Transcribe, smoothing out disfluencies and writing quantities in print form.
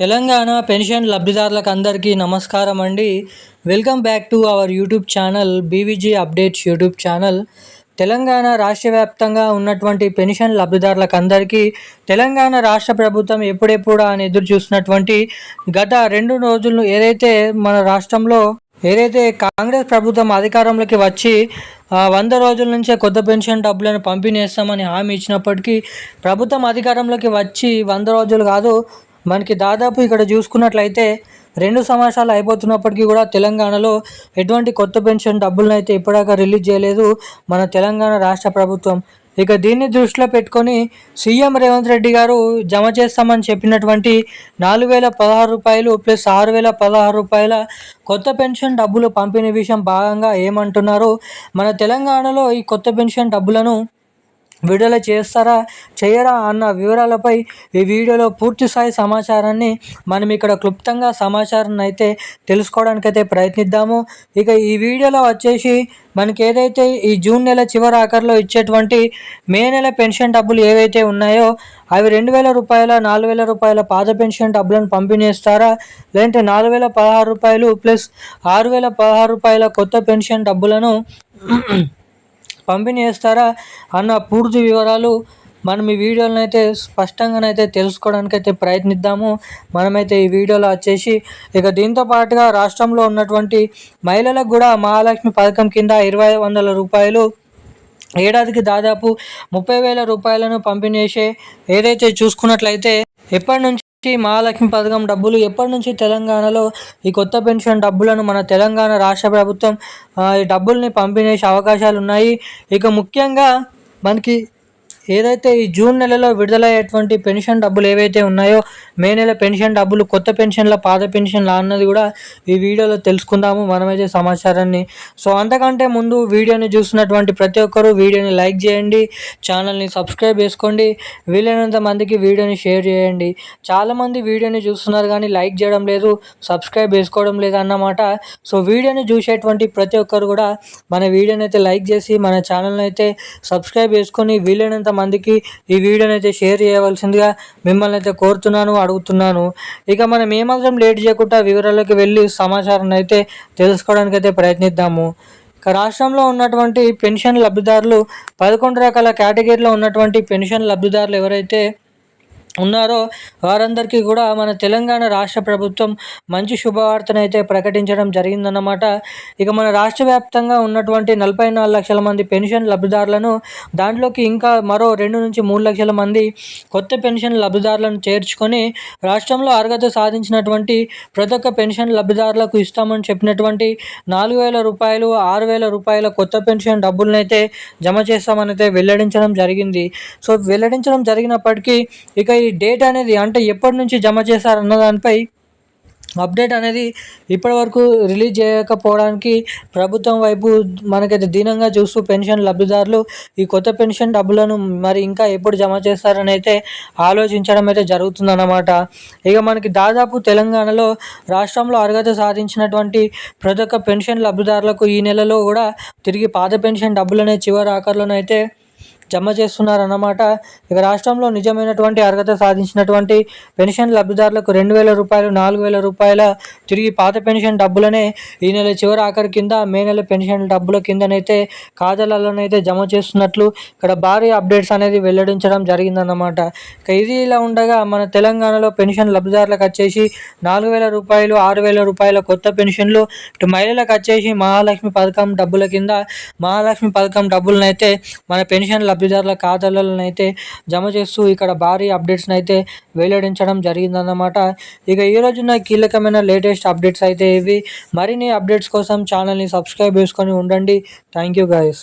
Telangana pension లబ్ధిదారులకు అందరికీ నమస్కారం అండి. Welcome back to our YouTube channel BVG updates YouTube channel. Telangana రాష్ట్ర వ్యాప్తంగా ఉన్నటువంటి పెన్షన్ లబ్ధిదారులకు అందరికీ తెలంగాణ రాష్ట్ర ప్రభుత్వం ఎప్పుడెప్పుడు అని ఎదురు చూసినటువంటి గత 2 రోజులు ఏదైతే మన రాష్ట్రంలో కాంగ్రెస్ ప్రభుత్వం అధికారంలోకి వచ్చి 100 రోజుల నుంచే కొత్త పెన్షన్ డబ్బులను పంపిణీ చేస్తామని హామీ ఇచ్చినప్పటికీ ప్రభుత్వం అధికారంలోకి వచ్చి 100 రోజులు కాదు, మనకి దాదాపు ఇక్కడ చూసుకున్నట్లయితే 2 సంవత్సరాలు అయిపోతున్నప్పటికీ కూడా తెలంగాణలో ఎటువంటి కొత్త పెన్షన్ డబ్బులను అయితే ఇప్పటిదాకా రిలీజ్ చేయలేదు మన తెలంగాణ రాష్ట్ర ప్రభుత్వం. ఇక దీన్ని దృష్టిలో పెట్టుకొని సీఎం రేవంత్ రెడ్డి గారు జమ చేస్తామని చెప్పినటువంటి 4016 రూపాయలు ప్లస్ 6016 రూపాయల కొత్త పెన్షన్ డబ్బులు పంపిణీ విషయం భాగంగా ఏమంటున్నారు, మన తెలంగాణలో ఈ కొత్త పెన్షన్ డబ్బులను విడుదల చేస్తారా చేయరా అన్న వివరాలపై ఈ వీడియోలో పూర్తి స్థాయి సమాచారాన్ని మనం ఇక్కడ క్లుప్తంగా సమాచారాన్ని అయితే తెలుసుకోవడానికైతే ప్రయత్నిద్దాము. ఇక ఈ వీడియోలో వచ్చేసి మనకి ఏదైతే ఈ జూన్ నెల చివరి ఆఖరిలో ఇచ్చేటువంటి మే నెల పెన్షన్ డబ్బులు ఏవైతే ఉన్నాయో అవి 2000 రూపాయల 4000 రూపాయల పాత పెన్షన్ డబ్బులను పంపిణీ చేస్తారా, లేదంటే 4016 రూపాయలు ప్లస్ 6016 రూపాయల కొత్త పెన్షన్ డబ్బులను పంపిణీ చేస్తారా అన్న పూర్తి వివరాలు మనం ఈ వీడియోలో అయితే స్పష్టంగానైతే తెలుసుకోవడానికైతే ప్రయత్నిద్దాము. మనమైతే ఈ వీడియోలో వచ్చేసి ఇక దీంతో పాటుగా రాష్ట్రంలో ఉన్నటువంటి మహిళలకు కూడా మహాలక్ష్మి పథకం కింద 2500 రూపాయలు ఏడాదికి దాదాపు 30,000 రూపాయలను పంపిణీ చేసే ఏదైతే చూసుకున్నట్లయితే ఎప్పటి నుంచి మహాలక్ష్మి పథకం డబ్బులు ఎప్పటి నుంచి తెలంగాణలో ఈ కొత్త పెన్షన్ డబ్బులను మన తెలంగాణ రాష్ట్ర ప్రభుత్వం ఈ డబ్బుల్ని పంపిణీ చేసే అవకాశాలు ఉన్నాయి. ఇక ముఖ్యంగా మనకి ఏదైతే ఈ జూన్ నెలలో విడుదలయ్యేటువంటి పెన్షన్ డబ్బులు ఏవైతే ఉన్నాయో మే నెల పెన్షన్ డబ్బులు కొత్త పెన్షన్ల పాత పెన్షన్ల అన్నది కూడా ఈ వీడియోలో తెలుసుకుందాము మనమైతే సమాచారాన్ని. సో అంతకంటే ముందు వీడియోని చూస్తున్నటువంటి ప్రతి ఒక్కరూ వీడియోని లైక్ చేయండి, ఛానల్ని సబ్స్క్రైబ్ చేసుకోండి, వీలైనంత మందికి వీడియోని షేర్ చేయండి. చాలామంది వీడియోని చూస్తున్నారు కానీ లైక్ చేయడం లేదు, సబ్స్క్రైబ్ చేసుకోవడం లేదు అన్నమాట. సో వీడియోని చూసేటువంటి ప్రతి ఒక్కరు కూడా మన వీడియోని అయితే లైక్ చేసి మన ఛానల్ని అయితే సబ్స్క్రైబ్ చేసుకొని వీలైనంత మందికి ఈ వీడియోని అయితే షేర్ చేయవలసిందిగా మిమ్మల్ని అయితే కోరుతున్నాను, అడుగుతున్నాను. ఇక మనం ఏమాత్రం లేట్ చేయకుండా వివరాలకు వెళ్ళి సమాచారాన్ని అయితే తెలుసుకోవడానికి అయితే ప్రయత్నిద్దాము. ఇక రాష్ట్రంలో ఉన్నటువంటి పెన్షన్ లబ్ధిదారులు 11 రకాల కేటగిరీలో ఉన్నటువంటి పెన్షన్ లబ్ధిదారులు ఎవరైతే ఉన్నారో వారందరికీ కూడా మన తెలంగాణ రాష్ట్ర ప్రభుత్వం మంచి శుభవార్తనైతే ప్రకటించడం జరిగిందన్నమాట. ఇక మన రాష్ట్ర వ్యాప్తంగా ఉన్నటువంటి 44 లక్షల మంది పెన్షన్ లబ్ధిదారులను దాంట్లోకి ఇంకా మరో 2 నుంచి 3 లక్షల మంది కొత్త పెన్షన్ లబ్ధిదారులను చేర్చుకొని రాష్ట్రంలో అర్హత సాధించినటువంటి ప్రతి ఒక్క పెన్షన్ లబ్ధిదారులకు ఇస్తామని చెప్పినటువంటి 4,000 రూపాయలు 6,000 రూపాయల కొత్త పెన్షన్ డబ్బులనైతే జమ చేస్తామని అయితే వెల్లడించడం జరిగింది. సో వెల్లడించడం జరిగినప్పటికీ ఇక ఈ డేట్ అనేది అంటే ఎప్పటి నుంచి జమ చేశారన్న దానిపై అప్డేట్ అనేది ఇప్పటి వరకు రిలీజ్ చేయకపోవడానికి ప్రభుత్వం వైపు మనకైతే దీనంగా చూస్తూ పెన్షన్ లబ్ధిదారులు ఈ కొత్త పెన్షన్ డబ్బులను మరి ఇంకా ఎప్పుడు జమ చేస్తారని అయితే ఆలోచించడం అయితే జరుగుతుందన్నమాట. ఇక మనకి దాదాపు తెలంగాణలో రాష్ట్రంలో అర్హత సాధించినటువంటి ప్రతి ఒక్క పెన్షన్ లబ్ధిదారులకు ఈ నెలలో కూడా తిరిగి పాత పెన్షన్ డబ్బులనే చివరి ఆఖరిలోనైతే జమ చేస్తున్నారన్నమాట. ఇక రాష్ట్రంలో నిజమైనటువంటి అర్హత సాధించినటువంటి పెన్షన్ లబ్ధిదారులకు 2,000 రూపాయలు 4,000 రూపాయల తిరిగి పాత పెన్షన్ డబ్బులనే ఈ నెల చివరి ఆఖరి కింద మే నెల పెన్షన్ డబ్బుల కిందనైతే ఖాతాలలోనైతే జమ చేస్తున్నట్లు ఇక్కడ భారీ అప్డేట్స్ అనేది వెల్లడించడం జరిగిందన్నమాట. ఇక ఇది ఇలా ఉండగా మన తెలంగాణలో పెన్షన్ లబ్ధిదారులకు వచ్చేసి 4,000 రూపాయలు 6,000 రూపాయల కొత్త పెన్షన్లు, ఇటు మహిళలకు వచ్చేసి మహాలక్ష్మి పథకం డబ్బుల కింద మహాలక్ష్మి పథకం డబ్బులనైతే మన పెన్షన్ లబ్ధిదారుల ఖాతాలను అయితే జమ చేస్తూ ఇక్కడ భారీ అప్డేట్స్ని అయితే వెల్లడించడం జరిగిందన్నమాట. ఇక ఈ రోజున కీలకమైన లేటెస్ట్ అప్డేట్స్ అయితే ఇవి. మరిన్ని అప్డేట్స్ కోసం ఛానల్ని సబ్స్క్రైబ్ చేసుకొని ఉండండి. Thank you guys.